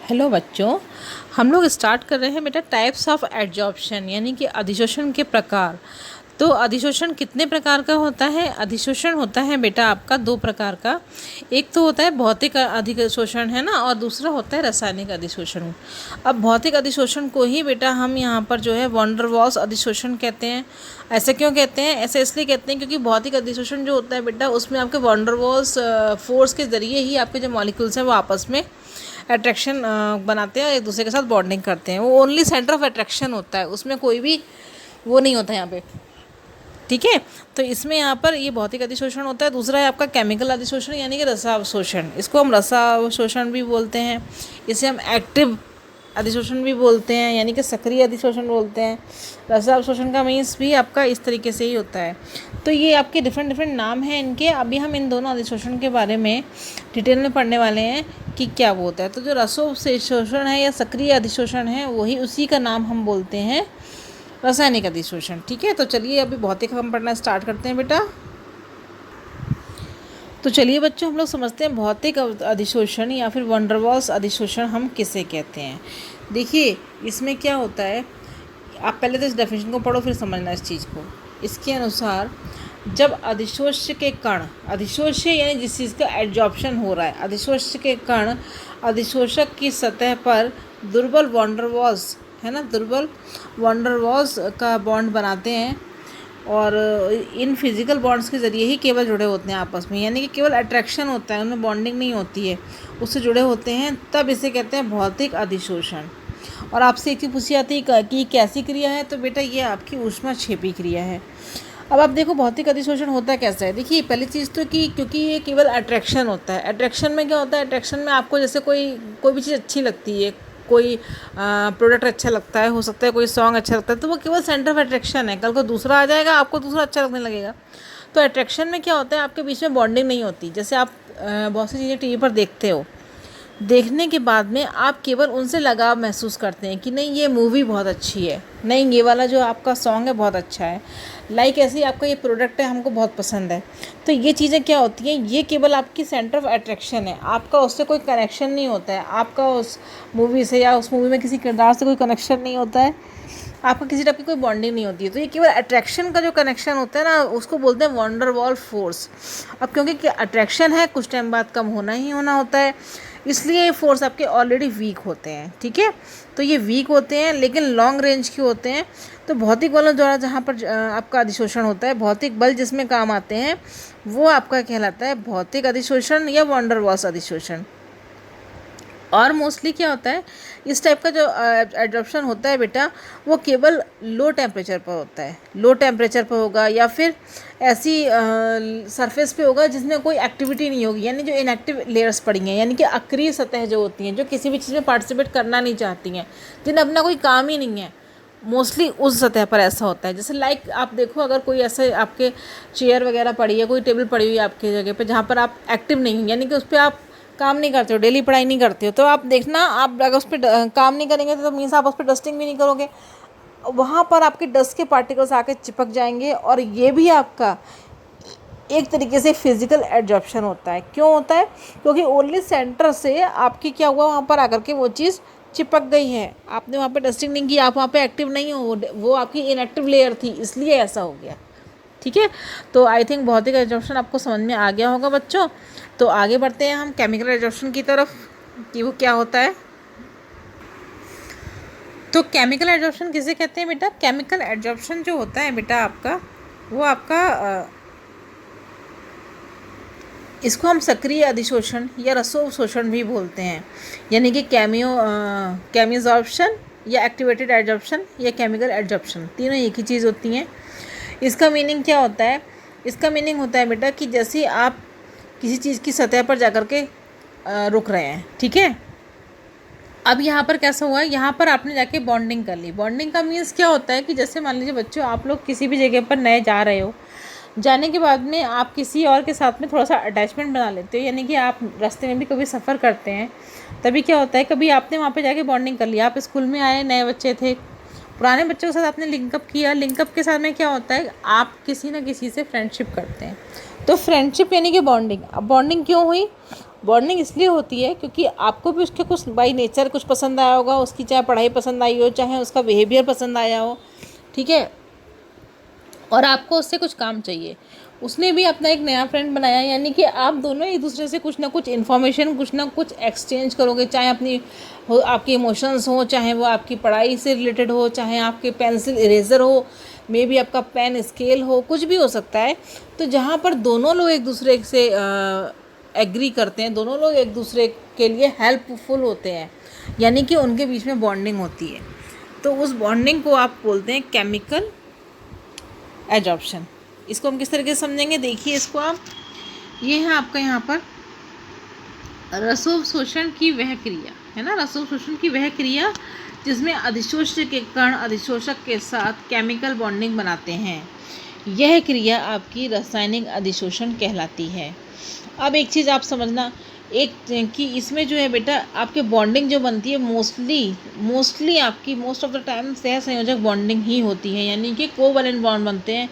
Hello बच्चों, हम लोग स्टार्ट कर रहे हैं बेटा टाइप्स ऑफ एडजॉर्प्शन यानी कि अधिशोषण के प्रकार। तो अधिशोषण कितने प्रकार का होता है? अधिशोषण होता है बेटा आपका दो प्रकार का। एक तो होता है भौतिक अधिशोषण है ना, और दूसरा होता है रासायनिक अधिशोषण। अब भौतिक अधिशोषण को ही बेटा हम यहाँ पर जो है वॉन डर वाल्स अधिशोषण कहते हैं। ऐसे क्यों कहते हैं? ऐसे इसलिए कहते हैं क्योंकि भौतिक अधिशोषण जो होता है बेटा उसमें आपके वॉन डर वाल्स फोर्स के ज़रिए ही आपके जो मॉलिक्यूल्स हैं वो आपस में अट्रैक्शन बनाते हैं और एक दूसरे के साथ बॉन्डिंग करते हैं। वो ओनली सेंटर ऑफ अट्रैक्शन होता है, उसमें कोई भी वो नहीं होता यहाँ पे। ठीक है, तो इसमें यहाँ पर ये भौतिक अधिशोषण होता है। दूसरा है आपका केमिकल अधिशोषण यानी कि रसावशोषण। इसको हम रसावशोषण भी बोलते हैं, इसे हम एक्टिव अधिशोषण भी बोलते हैं यानी कि सक्रिय अधिशोषण बोलते हैं। रसावशोषण का मीन्स भी आपका इस तरीके से ही होता है। तो ये आपके डिफरेंट डिफरेंट नाम हैं इनके। अभी हम इन दोनों अधिशोषण के बारे में डिटेल में पढ़ने वाले हैं कि क्या वो होता है। तो जो रसोवशोषण है या सक्रिय अधिशोषण है वही उसी का नाम हम बोलते हैं रासायनिक अधिशोषण। ठीक है, तो चलिए अभी भौतिक हम पढ़ना स्टार्ट करते हैं बेटा। तो चलिए बच्चों, हम लोग समझते हैं भौतिक अधिशोषण या फिर वॉन डर वाल्स अधिशोषण हम किसे कहते हैं। देखिए इसमें क्या होता है, आप पहले तो इस डेफिनेशन को पढ़ो फिर समझना इस चीज़ को। इसके अनुसार जब अधिशोष्य के कण, अधिशोष्य यानी जिस चीज़ का एडजॉर्प्शन हो रहा है, अधिशोष्य के कण अधिशोषक की सतह पर दुर्बल वॉन डर वाल्स है ना, दुर्बल वॉन डर वाल्स का बॉन्ड बनाते हैं और इन फिजिकल बॉन्ड्स के ज़रिए ही केवल जुड़े होते हैं आपस में, यानी कि केवल अट्रैक्शन होता है, उनमें बॉन्डिंग नहीं होती है, उससे जुड़े होते हैं, तब इसे कहते हैं भौतिक अधिशोषण। और आपसे एक चीज़ पूछी जाती है कि कैसी क्रिया है, तो बेटा ये आपकी ऊष्माक्षेपी क्रिया है। अब आप देखो भौतिक अधिशोषण होता कैसा है। देखिए पहली चीज़ तो कि क्योंकि ये केवल अट्रैक्शन होता है। अट्रैक्शन में क्या होता है, अट्रैक्शन में आपको जैसे कोई भी चीज़ अच्छी लगती है, कोई प्रोडक्ट अच्छा लगता है, हो सकता है कोई सॉन्ग अच्छा लगता है, तो वो केवल सेंटर ऑफ अट्रैक्शन है। कल को दूसरा आ जाएगा, आपको दूसरा अच्छा लगने लगेगा। तो अट्रैक्शन में क्या होता है, आपके बीच में बॉन्डिंग नहीं होती। जैसे आप बहुत सी चीज़ें टीवी पर देखते हो, देखने के बाद में आप केवल उनसे लगाव महसूस करते हैं कि नहीं ये मूवी बहुत अच्छी है, नहीं ये वाला जो आपका सॉन्ग है बहुत अच्छा है, लाइक ऐसे ही आपका ये प्रोडक्ट है हमको बहुत पसंद है। तो ये चीज़ें क्या होती हैं, ये केवल आपकी सेंटर ऑफ अट्रैक्शन है, आपका उससे कोई कनेक्शन नहीं होता है, आपका उस मूवी से या उस मूवी में किसी किरदार से कोई कनेक्शन नहीं होता है, आपका किसी टाइप की कोई बॉन्डिंग नहीं होती है। तो ये केवल अट्रैक्शन का जो कनेक्शन होता है ना, उसको बोलते हैं वॉन डर वाल्स फोर्स। अब क्योंकि अट्रैक्शन है, कुछ टाइम बाद कम होना ही होना होता है, इसलिए ये फोर्स आपके ऑलरेडी वीक होते हैं। ठीक है, तो ये वीक होते हैं लेकिन लॉन्ग रेंज के होते हैं। तो भौतिक बलों द्वारा जहाँ पर आपका अधिशोषण होता है, भौतिक बल जिसमें काम आते हैं, वो आपका कहलाता है भौतिक अधिशोषण या वॉन डर वाल्स अधिशोषण। और मोस्टली क्या होता है, इस टाइप का जो एडजॉर्प्शन होता है बेटा, वो केवल लो टेम्परेचर पर होता है। लो टेम्परेचर पर होगा या फिर ऐसी सरफेस पे होगा जिसमें कोई एक्टिविटी नहीं होगी, यानी जो इनएक्टिव लेयर्स पड़ी हैं, यानी कि अक्रिय सतह जो होती हैं, जो किसी भी चीज़ में पार्टिसिपेट करना नहीं चाहती हैं, जिन्हें अपना कोई काम ही नहीं है, मोस्टली उस सतह पर ऐसा होता है। जैसे लाइक आप देखो, अगर कोई ऐसे आपके चेयर वगैरह पड़ी है, कोई टेबल पड़ी हुई है आपकी जगह पे जहाँ पर आप एक्टिव नहीं हो, यानी कि उस पर आप काम नहीं करते हो, डेली पढ़ाई नहीं करते हो, तो आप देखना, आप अगर उस पर काम नहीं करेंगे तो मीन्स आप उस पर डस्टिंग भी नहीं करोगे, वहाँ पर आपके डस्ट के पार्टिकल्स आके चिपक जाएंगे। और ये भी आपका एक तरीके से फिजिकल एडजॉर्प्शन होता है। क्यों होता है? क्योंकि ओनली सेंटर से आपकी क्या हुआ, वहाँ पर आकर के वो चीज़ चिपक गई है, आपने वहाँ पे डस्टिंग नहीं की, आप वहाँ पे एक्टिव नहीं हो, वो आपकी इनएक्टिव लेयर थी, इसलिए ऐसा हो गया। ठीक है, तो आई थिंक भौतिक एडजॉर्प्शन आपको समझ में आ गया होगा बच्चों। तो आगे बढ़ते हैं हम केमिकल एडजॉर्प्शन की तरफ कि वो क्या होता है। तो केमिकल एडजॉर्प्शन किसे कहते हैं बेटा? केमिकल एडजॉर्प्शन जो होता है बेटा आपका, वो आपका इसको हम सक्रिय अधिशोषण या रसोवशोषण भी बोलते हैं, यानी कि केमियोजॉर्प्शन या एक्टिवेटेड एडजॉर्प्शन या केमिकल एडजॉर्प्शन, तीनों एक ही चीज़ होती हैं। इसका मीनिंग क्या होता है? इसका मीनिंग होता है बेटा कि जैसे आप किसी चीज़ की सतह पर जाकर के रुक रहे हैं। ठीक है, अब यहाँ पर कैसा हुआ है, यहाँ पर आपने जाके बॉन्डिंग कर ली। बॉन्डिंग का मीन्स क्या होता है कि जैसे मान लीजिए बच्चों, आप लोग किसी भी जगह पर नए जा रहे हो, जाने के बाद में आप किसी और के साथ में थोड़ा सा अटैचमेंट बना लेते हो, यानी कि आप रास्ते में भी कभी सफ़र करते हैं, तभी क्या होता है, कभी आपने वहाँ पे जाके बॉन्डिंग कर लिया। आप स्कूल में आए, नए बच्चे थे, पुराने बच्चों के साथ आपने लिंकअप किया, लिंकअप के साथ में क्या होता है, आप किसी ना किसी से फ्रेंडशिप करते हैं। तो फ्रेंडशिप यानी कि बॉन्डिंग। अब बॉन्डिंग क्यों हुई? बॉन्डिंग इसलिए होती है क्योंकि आपको भी उसके कुछ बाई नेचर कुछ पसंद आया होगा, उसकी चाहे पढ़ाई पसंद आई हो, चाहे उसका बिहेवियर पसंद आया हो, ठीक है, और आपको उससे कुछ काम चाहिए। उसने भी अपना एक नया फ्रेंड बनाया, यानी कि आप दोनों एक दूसरे से कुछ ना कुछ इन्फॉर्मेशन कुछ ना कुछ एक्सचेंज करोगे, चाहे अपनी हो, आपके इमोशंस हो, चाहे वो आपकी पढ़ाई से रिलेटेड हो, चाहे आपके पेंसिल इरेज़र हो, मे बी आपका पेन स्केल हो, कुछ भी हो सकता है। तो जहाँ पर दोनों लोग एक दूसरे से एग्री करते हैं, दोनों लोग एक दूसरे के लिए हेल्पफुल होते हैं, यानी कि उनके बीच में बॉन्डिंग होती है, तो उस बॉन्डिंग को आप बोलते हैं केमिकल एडॉप्शन। इसको हम किस तरीके से समझेंगे, देखिए इसको आप, ये है आपका यहाँ पर रसोवशोषण की वह क्रिया है ना, रसोवशोषण की वह क्रिया जिसमें अधिशोष्य के कण अधिशोषक के साथ केमिकल बॉन्डिंग बनाते हैं, यह क्रिया आपकी रासायनिक अधिशोषण कहलाती है। अब एक चीज़ आप समझना, एक कि इसमें जो है बेटा आपके बॉन्डिंग जो बनती है मोस्टली आपकी मोस्ट ऑफ द टाइम सहसंयोजक बॉन्डिंग ही होती है, यानी कि कोवैलेंट बॉन्ड बनते हैं।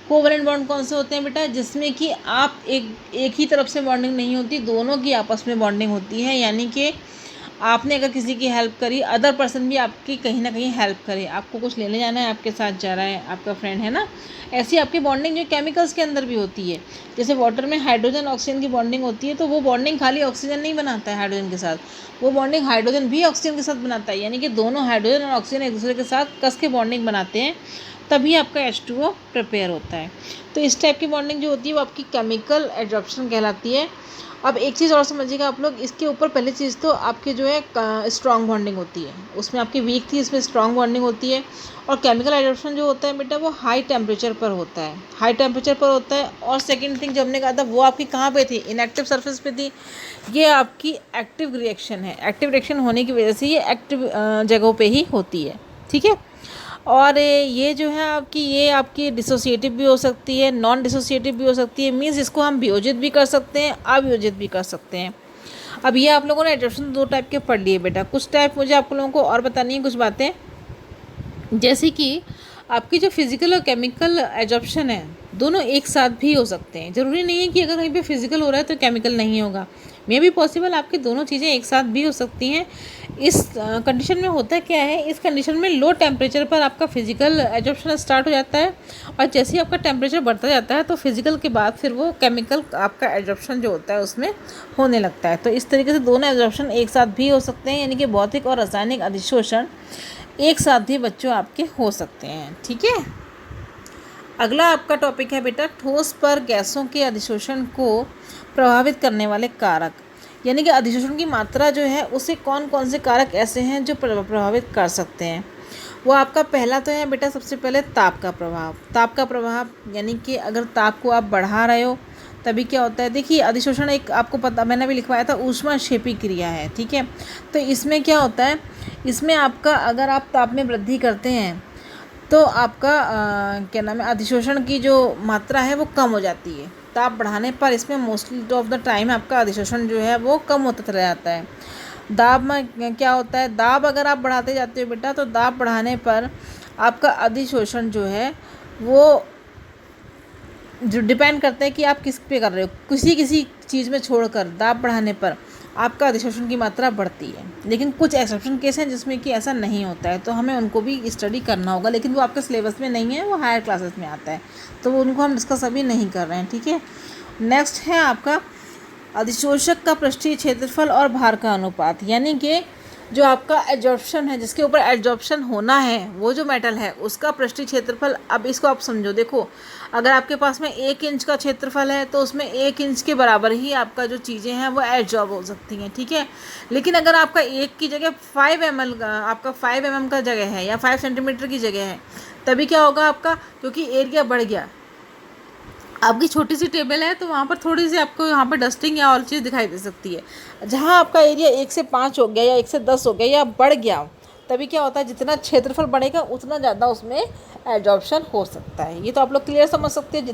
कोवैलेंट बॉन्ड कौन से होते हैं बेटा, जिसमें कि आप एक ही तरफ से बॉन्डिंग नहीं होती, दोनों की आपस में बॉन्डिंग होती है, यानी कि आपने अगर किसी की हेल्प करी, अदर पर्सन भी आपकी कहीं ना कहीं हेल्प करे, आपको कुछ लेने जाना है, आपके साथ जा रहा है, आपका फ्रेंड है ना, ऐसी आपकी बॉन्डिंग जो केमिकल्स के अंदर भी होती है। जैसे वाटर में हाइड्रोजन ऑक्सीजन की बॉन्डिंग होती है, तो वो बॉन्डिंग खाली ऑक्सीजन नहीं बनाता है हाइड्रोजन के साथ, वो बॉन्डिंग हाइड्रोजन भी ऑक्सीजन के साथ बनाता है, यानी कि दोनों हाइड्रोजन और ऑक्सीजन एक दूसरे के साथ कस के बॉन्डिंग बनाते हैं, तभी आपका H2O प्रिपेयर होता है। तो इस टाइप की बॉन्डिंग जो होती है वो आपकी केमिकल एडॉप्शन कहलाती है। अब एक चीज़ और समझिएगा आप लोग, इसके ऊपर पहली चीज़ तो आपकी जो है स्ट्रॉन्ग बॉन्डिंग होती है, उसमें आपकी वीक थी, इसमें स्ट्रॉन्ग बॉन्डिंग होती है। और केमिकल एडॉप्शन जो होता है बेटा वो हाई टेम्परेचर पर होता है, हाई टेम्परेचर पर होता है। और सेकंड थिंग जो हमने कहा था वो आपकी कहाँ पे थी, इनएक्टिव सरफेस पे थी, ये आपकी एक्टिव रिएक्शन है, एक्टिव रिएक्शन होने की वजह से ये एक्टिव जगहों पे ही होती है, ठीक है। और ये जो है ये आपकी डिसोसिएटिव भी हो सकती है, नॉन डिसोसिएटिव भी हो सकती है, मीन्स इसको हम वियोजित भी कर सकते हैं, अवियोजित भी कर सकते हैं। अब ये आप लोगों ने एडॉप्शन 2 टाइप के पढ़ लिए बेटा, कुछ टाइप मुझे आप लोगों को और बतानी है कुछ बातें, जैसे कि आपकी जो फिजिकल और केमिकल एडॉप्शन है दोनों एक साथ भी हो सकते हैं। ज़रूरी नहीं है कि अगर कहीं पे फिजिकल हो रहा है तो केमिकल नहीं होगा, मे भी पॉसिबल आपकी दोनों चीज़ें एक साथ भी हो सकती हैं। इस कंडीशन में होता क्या है, इस कंडीशन में लो टेम्परेचर पर आपका फिजिकल एडॉप्शन स्टार्ट हो जाता है, और जैसे ही आपका टेम्परेचर बढ़ता जाता है तो फिजिकल के बाद फिर वो केमिकल आपका एडॉप्शन जो होता है उसमें होने लगता है। तो इस तरीके से दोनों एडॉप्शन एक साथ भी हो सकते हैं, यानी कि भौतिक और रासायनिक अधिशोषण एक साथ भी बच्चों आपके हो सकते हैं, ठीक है। अगला आपका टॉपिक है बेटा ठोस पर गैसों के अधिशोषण को प्रभावित करने वाले कारक, यानी कि अधिशोषण की मात्रा जो है उसे कौन कौन से कारक ऐसे हैं जो प्रभावित कर सकते हैं। वो आपका पहला तो है बेटा सबसे पहले ताप का प्रभाव। ताप का प्रभाव यानी कि अगर ताप को आप बढ़ा रहे हो तभी क्या होता है, देखिए अधिशोषण एक आपको पता मैंने भी लिखवाया था ऊष्माक्षेपी क्रिया है, ठीक है। तो इसमें क्या होता है, इसमें आपका अगर आप ताप में वृद्धि करते हैं तो आपका क्या नाम है अधिशोषण की जो मात्रा है वो कम हो जाती है। ताप बढ़ाने पर इसमें मोस्टली ऑफ द टाइम आपका अधिशोषण जो है वो कम होता चला जाता है। दाब में क्या होता है, दाब अगर आप बढ़ाते जाते हो बेटा तो दाब बढ़ाने पर आपका अधिशोषण जो है वो जो डिपेंड करता है कि आप किस पे कर रहे हो, किसी चीज़ में छोड़कर दाब बढ़ाने पर आपका अधिशोषण की मात्रा बढ़ती है। लेकिन कुछ एक्सेप्शन केस हैं जिसमें कि ऐसा नहीं होता है, तो हमें उनको भी स्टडी करना होगा, लेकिन वो आपके सिलेबस में नहीं है, वो हायर क्लासेस में आता है, तो वो उनको हम डिस्कस अभी नहीं कर रहे हैं, ठीक है। नेक्स्ट है आपका अधिशोषक का पृष्ठीय क्षेत्रफल और भार का अनुपात, यानी कि जो आपका एडजॉर्प्शन है, जिसके ऊपर एडजॉर्प्शन होना है वो जो मेटल है उसका पृष्ठीय क्षेत्रफल। अब इसको आप समझो, देखो अगर आपके पास में 1 इंच का क्षेत्रफल है तो उसमें 1 इंच के बराबर ही आपका जो चीज़ें हैं वो एडजॉर्ब हो सकती हैं, ठीक है। लेकिन अगर आपका 1 की जगह 5 ml आपका 5 mm का जगह है या 5 सेंटीमीटर की जगह है, तभी क्या होगा आपका, क्योंकि एरिया बढ़ गया, आपकी छोटी सी टेबल है तो वहाँ पर थोड़ी सी आपको यहाँ पर डस्टिंग या और चीज़ दिखाई दे सकती है। जहाँ आपका एरिया 1 से 5 हो गया या 1 से 10 हो गया या बढ़ गया, तभी क्या होता है, जितना क्षेत्रफल बढ़ेगा उतना ज़्यादा उसमें एडजॉर्प्शन हो सकता है। ये तो आप लोग क्लियर समझ सकते हैं,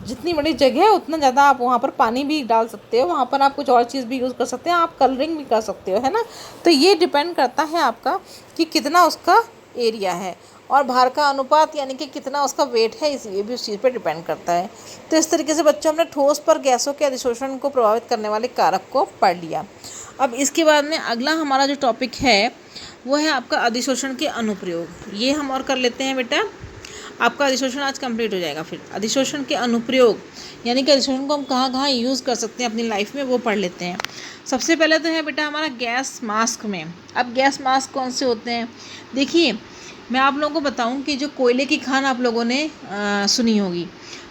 जितनी बड़ी जगह है उतना ज़्यादा आप वहाँ पर पानी भी डाल सकते हो, वहाँ पर आप कुछ और चीज़ भी यूज़ कर सकते हैं, आप कलरिंग भी कर सकते हो, है ना। तो ये डिपेंड करता है आपका कि कितना उसका एरिया है। और भार का अनुपात यानी कि कितना उसका वेट है ये भी उस चीज़ पर डिपेंड करता है। तो इस तरीके से बच्चों हमने ठोस पर गैसों के अधिशोषण को प्रभावित करने वाले कारक को पढ़ लिया। अब इसके बाद में अगला हमारा जो टॉपिक है वो है आपका अधिशोषण के अनुप्रयोग। ये हम और कर लेते हैं बेटा, आपका अधिशोषण आज कंप्लीट हो जाएगा। फिर अधिशोषण के अनुप्रयोग यानी कि अधिशोषण को हम कहाँ कहाँ यूज़ कर सकते हैं अपनी लाइफ में, वो पढ़ लेते हैं। सबसे पहले तो है बेटा हमारा गैस मास्क में। अब गैस मास्क कौन से होते हैं? देखिए मैं आप लोगों को बताऊं कि जो कोयले की खान आप लोगों ने सुनी होगी,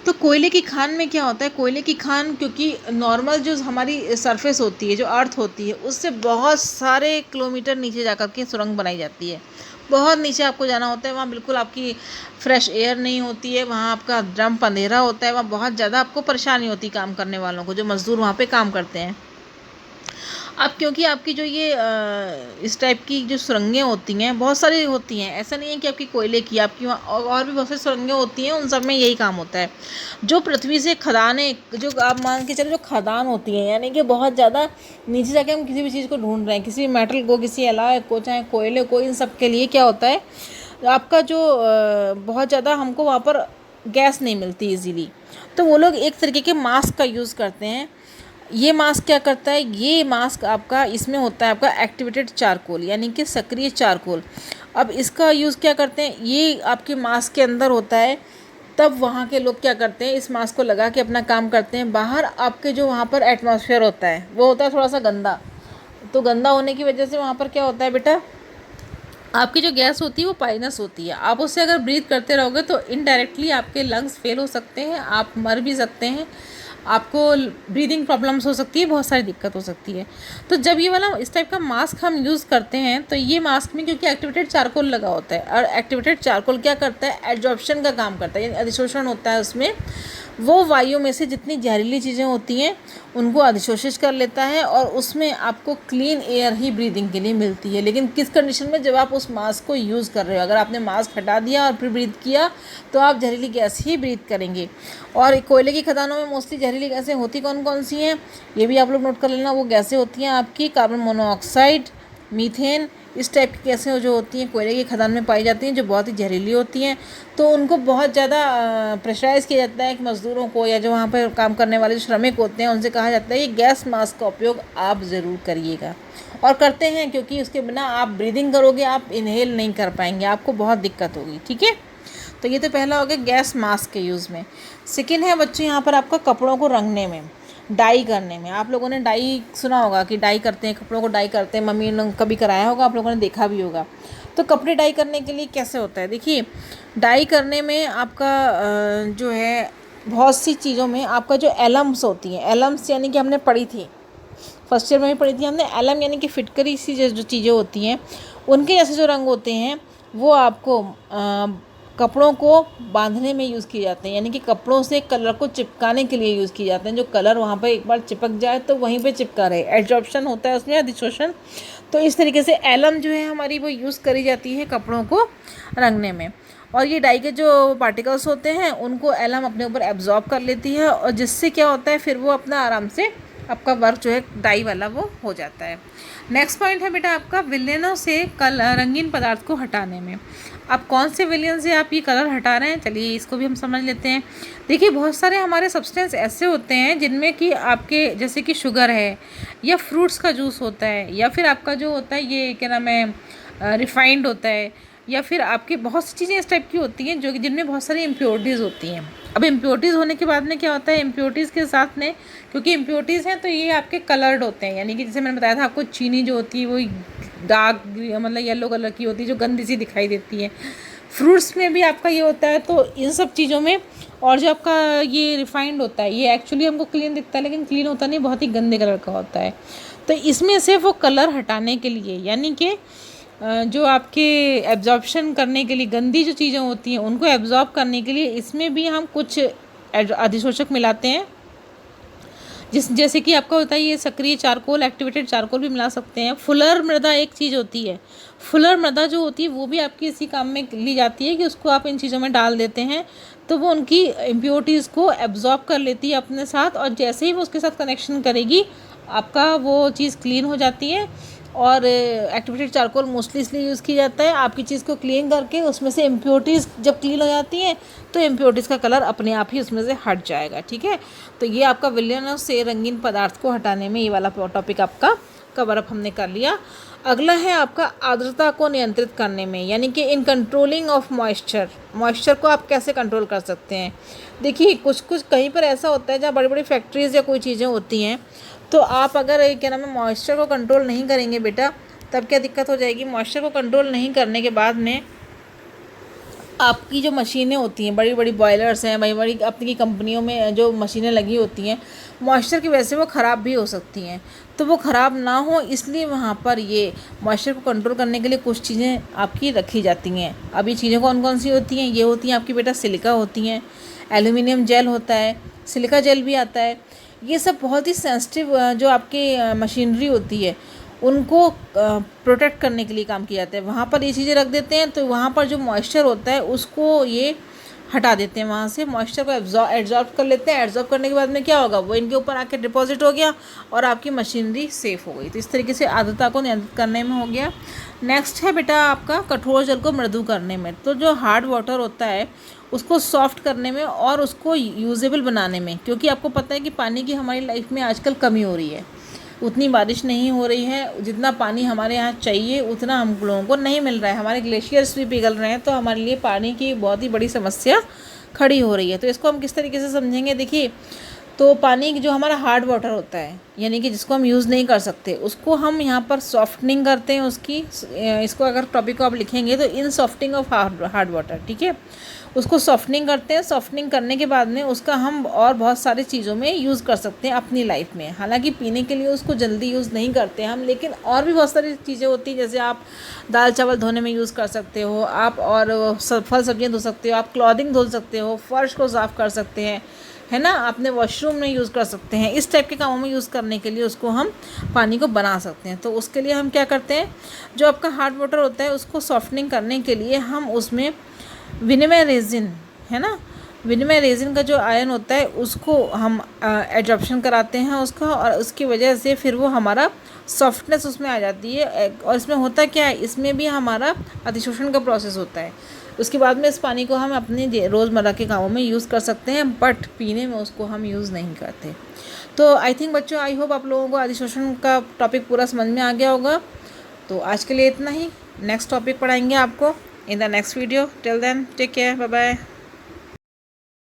तो कोयले की खान में क्या होता है, कोयले की खान क्योंकि नॉर्मल जो हमारी सरफेस होती है, जो अर्थ होती है, उससे बहुत सारे किलोमीटर नीचे जाकर के सुरंग बनाई जाती है। बहुत नीचे आपको जाना होता है, वहाँ बिल्कुल आपकी फ्रेश एयर नहीं होती है, वहाँ आपका डंप अंधेरा होता है, वहाँ बहुत ज़्यादा आपको परेशानी होती है काम करने वालों को, जो मज़दूर वहाँ पे काम करते हैं। अब क्योंकि आपकी जो ये इस टाइप की जो सुरंगें होती हैं बहुत सारी होती हैं, ऐसा नहीं है कि आपकी कोयले की, आपकी और भी बहुत सारी सुरंगें होती हैं, उन सब में यही काम होता है। जो पृथ्वी से खदानें, जो आप मान के चलो जो खदान होती हैं, यानी कि बहुत ज़्यादा नीचे जाके हम किसी भी चीज़ को ढूंढ रहे हैं, किसी भी मेटल को, किसी अलावा को, चाहे कोयले को, इन सब के लिए क्या होता है आपका जो बहुत ज़्यादा हमको वहाँ पर गैस नहीं मिलती ईजीली, तो वो लोग एक तरीके के मास्क का यूज़ करते हैं। ये मास्क क्या करता है, ये मास्क आपका इसमें होता है आपका एक्टिवेटेड चारकोल यानी कि सक्रिय चारकोल। अब इसका यूज़ क्या करते हैं, ये आपके मास्क के अंदर होता है, तब वहाँ के लोग क्या करते हैं इस मास्क को लगा के अपना काम करते हैं। बाहर आपके जो वहाँ पर एटमॉस्फेयर होता है वो होता है थोड़ा सा गंदा, तो गंदा होने की वजह से वहाँ पर क्या होता है बेटा, आपकी जो गैस होती है वो पाइनस होती है। आप उससे अगर ब्रीथ करते रहोगे तो इनडायरेक्टली आपके लंग्स फेल हो सकते हैं, आप मर भी सकते हैं, आपको ब्रीदिंग प्रॉब्लम्स हो सकती है, बहुत सारी दिक्कत हो सकती है। तो जब ये वाला इस टाइप का मास्क हम यूज़ करते हैं तो ये मास्क में क्योंकि एक्टिवेटेड चारकोल लगा होता है, और एक्टिवेटेड चारकोल क्या करता है, एब्जॉर्प्शन का काम करता है, यानी अधिशोषण होता है उसमें, वो वायु में से जितनी जहरीली चीज़ें होती हैं उनको अधिशोषित कर लेता है, और उसमें आपको क्लीन एयर ही ब्रीदिंग के लिए मिलती है। लेकिन किस कंडीशन में, जब आप उस मास्क को यूज़ कर रहे हो, अगर आपने मास्क हटा दिया और फिर ब्रीथ किया तो आप जहरीली गैस ही ब्रीथ करेंगे। और कोयले की खदानों में मोस्टली जहरीली गैसें होती कौन कौन सी हैं, ये भी आप लोग नोट कर लेना। वो गैसें होती हैं आपकी कार्बन मोनोऑक्साइड, मीथेन, इस टाइप की गैसें जो होती हैं कोयले की खदान में पाई जाती हैं, जो बहुत ही जहरीली होती हैं। तो उनको बहुत ज़्यादा प्रेशराइज़ किया जाता है कि मज़दूरों को या जो वहाँ पर काम करने वाले जो श्रमिक होते हैं उनसे कहा जाता है कि गैस मास्क का उपयोग आप ज़रूर करिएगा, और करते हैं, क्योंकि उसके बिना आप ब्रीदिंग करोगे, आप इनहेल नहीं कर पाएंगे, आपको बहुत दिक्कत होगी। ठीक है, तो ये तो पहला हो गया गैस मास्क के यूज़ में। सेकेंड है बच्चों यहाँ पर आपका कपड़ों को रंगने में, डाई करने में। आप लोगों ने डाई सुना होगा कि डाई करते हैं, कपड़ों को डाई करते हैं, मम्मी ने कभी कराया होगा, आप लोगों ने देखा भी होगा। तो कपड़े डाई करने के लिए कैसे होता है, देखिए डाई करने में आपका जो है बहुत सी चीज़ों में आपका जो एलम्स होती हैं, एलम्स यानी कि हमने पढ़ी थी फर्स्ट ईयर में भी पढ़ी थी हमने, एलम यानी कि फिटकरी सी जो चीज़ें होती हैं उनके जैसे जो रंग होते हैं वो आपको कपड़ों को बांधने में यूज़ किए जाते हैं, यानी कि कपड़ों से कलर को चिपकाने के लिए यूज़ किए जाते हैं। जो कलर वहाँ पर एक बार चिपक जाए तो वहीं पे चिपका रहे, एब्जॉर्प्शन होता है उसमें, अधिशोषण। तो इस तरीके से एलम जो है हमारी वो यूज़ करी जाती है कपड़ों को रंगने में। और ये डाई के जो पार्टिकल्स होते हैं उनको एलम अपने ऊपर एब्जॉर्ब कर लेती है, और जिससे क्या होता है फिर वो अपना आराम से आपका वर्क जो है डाई वाला वो हो जाता है। नेक्स्ट पॉइंट है बेटा आपका विलेनों से रंगीन पदार्थ को हटाने में। अब कौन से विलेन से आप ये कलर हटा रहे हैं, चलिए इसको भी हम समझ लेते हैं। देखिए बहुत सारे हमारे सब्सटेंस ऐसे होते हैं जिनमें कि आपके जैसे कि शुगर है, या फ्रूट्स का जूस होता है, या फिर आपका जो होता है ये क्या नाम है रिफाइंड होता है, या फिर आपके बहुत सी चीज़ें इस टाइप की होती हैं जो कि जिनमें बहुत सारी इम्प्योरिटीज़ होती हैं। अब इम्प्योरिटीज़ होने के बाद में क्या होता है, इम्प्योरिटीज़ के साथ में क्योंकि इम्प्योरिटीज़ हैं तो ये आपके कलर्ड होते हैं, यानी कि जैसे मैंने बताया था आपको चीनी जो होती है वो डार्क मतलब येलो कलर की होती है जो गंदी सी दिखाई देती है। फ्रूट्स में भी आपका ये होता है, तो इन सब चीज़ों में। और जो आपका ये रिफाइंड होता है ये एक्चुअली हमको क्लीन दिखता है लेकिन क्लीन होता नहीं, बहुत ही गंदे कलर का होता है। तो इसमें से वो कलर हटाने के लिए, यानी कि जो आपके एब्जॉर्प्शन करने के लिए गंदी जो चीज़ें होती हैं उनको एब्जॉर्ब करने के लिए इसमें भी हम कुछ अधिशोषक मिलाते हैं, जैसे कि आपका होता है ये सक्रिय चारकोल, एक्टिवेटेड चारकोल भी मिला सकते हैं। फुलर मृदा एक चीज़ होती है, फुलर मृदा जो होती है वो भी आपकी इसी काम में ली जाती है कि उसको आप इन चीज़ों में डाल देते हैं तो वो उनकी इम्प्योरिटीज़ को एब्जॉर्ब कर लेती है अपने साथ, और जैसे ही वो उसके साथ कनेक्शन करेगी आपका वो चीज़ क्लीन हो जाती है और एक्टिवेटेड चारकोल मोस्टली इसलिए यूज़ किया जाता है आपकी चीज़ को क्लीन करके उसमें से इम्प्योरिटीज़ जब क्लीन हो जाती हैं तो इम्प्योरिटीज़ का कलर अपने आप ही उसमें से हट जाएगा। ठीक है, तो ये आपका विलयन से रंगीन पदार्थ को हटाने में ये वाला टॉपिक आपका कवर अप हमने कर लिया। अगला है आपका आर्द्रता को नियंत्रित करने में, यानी कि इन कंट्रोलिंग ऑफ मॉइस्चर को आप कैसे कंट्रोल कर सकते हैं। देखिए कुछ कहीं पर ऐसा होता है जहाँ बड़ी बड़ी फैक्ट्रीज़ या कोई चीज़ें होती हैं, तो आप अगर क्या नाम है मॉइस्चर को कंट्रोल नहीं करेंगे बेटा, तब क्या दिक्कत हो जाएगी। मॉइस्चर को कंट्रोल नहीं करने के बाद में आपकी जो मशीनें होती हैं, बड़ी बड़ी बॉयलर्स हैं, बड़ी बड़ी अपनी कंपनियों में जो मशीनें लगी होती हैं, मॉइस्चर की वजह से वो ख़राब भी हो सकती हैं। तो वो ख़राब ना हो इसलिए वहाँ पर ये मॉइस्चर को कंट्रोल करने के लिए कुछ चीज़ें आपकी रखी जाती हैं। अब ये चीज़ें कौन कौन सी होती हैं, ये होती हैं आपकी बेटा सिलिका होती हैं, एल्यूमिनियम जेल होता है, सिलिका जेल भी आता है। ये सब बहुत ही सेंसिटिव जो आपकी मशीनरी होती है उनको प्रोटेक्ट करने के लिए काम किया जाता है। वहाँ पर ये चीज़ें रख देते हैं तो वहाँ पर जो मॉइस्चर होता है उसको ये हटा देते हैं, वहाँ से मॉइस्चर को एब्जॉर्ब कर लेते हैं। एब्जॉर्ब करने के बाद में क्या होगा, वो इनके ऊपर आके डिपॉजिट हो गया और आपकी मशीनरी सेफ़ हो गई। तो इस तरीके से आर्द्रता को नियंत्रित करने में हो गया। नेक्स्ट है बेटा आपका कठोर जल को मृदु करने में। तो जो हार्ड वाटर होता है उसको सॉफ्ट करने में और उसको यूजेबल बनाने में, क्योंकि आपको पता है कि पानी की हमारी लाइफ में आजकल कमी हो रही है, उतनी बारिश नहीं हो रही है, जितना पानी हमारे यहाँ चाहिए उतना हम लोगों को नहीं मिल रहा है, हमारे ग्लेशियर्स भी पिघल रहे हैं, तो हमारे लिए पानी की बहुत ही बड़ी समस्या खड़ी हो रही है। तो इसको हम किस तरीके से समझेंगे, देखिए तो पानी जो हमारा हार्ड वाटर होता है यानी कि जिसको हम यूज़ नहीं कर सकते उसको हम यहाँ पर सॉफ्टनिंग करते हैं उसकी। इसको अगर टॉपिक को आप लिखेंगे तो इन सॉफ्टिंग ऑफ हार्ड वाटर, ठीक है, उसको सॉफ्टनिंग करते हैं। सॉफ्टनिंग करने के बाद में उसका हम और बहुत सारी चीज़ों में यूज़ कर सकते हैं अपनी लाइफ में। हालांकि पीने के लिए उसको जल्दी यूज़ नहीं करते हम, लेकिन और भी बहुत सारी चीज़ें होती हैं, जैसे आप दाल चावल धोने में यूज़ कर सकते हो आप, और फल सब्जियाँ धो सकते हो आप, क्लॉथिंग धो सकते हो, फर्श को साफ़ कर सकते हैं, है ना, आपने वॉशरूम में यूज़ कर सकते हैं। इस टाइप के कामों में यूज़ करने के लिए उसको हम पानी को बना सकते हैं। तो उसके लिए हम क्या करते हैं, जो आपका हार्ड वाटर होता है उसको सॉफ्टनिंग करने के लिए हम उसमें विनिमय रेजिन, है ना, विनिमय रेजिन का जो आयन होता है उसको हम एडजॉर्प्शन कराते हैं उसका, और उसकी वजह से फिर वो हमारा सॉफ्टनेस उसमें आ जाती है। और इसमें होता क्या है, इसमें भी हमारा अधिशोषण का प्रोसेस होता है। उसके बाद में इस पानी को हम अपने रोज़मर्रा के कामों में यूज़ कर सकते हैं, बट पीने में उसको हम यूज़ नहीं करते। तो आई थिंक बच्चों, आई होप आप लोगों को अधिशोषण का टॉपिक पूरा समझ में आ गया होगा। तो आज के लिए इतना ही, नेक्स्ट टॉपिक पढ़ाएंगे आपको in the next video. Till then take care, bye bye.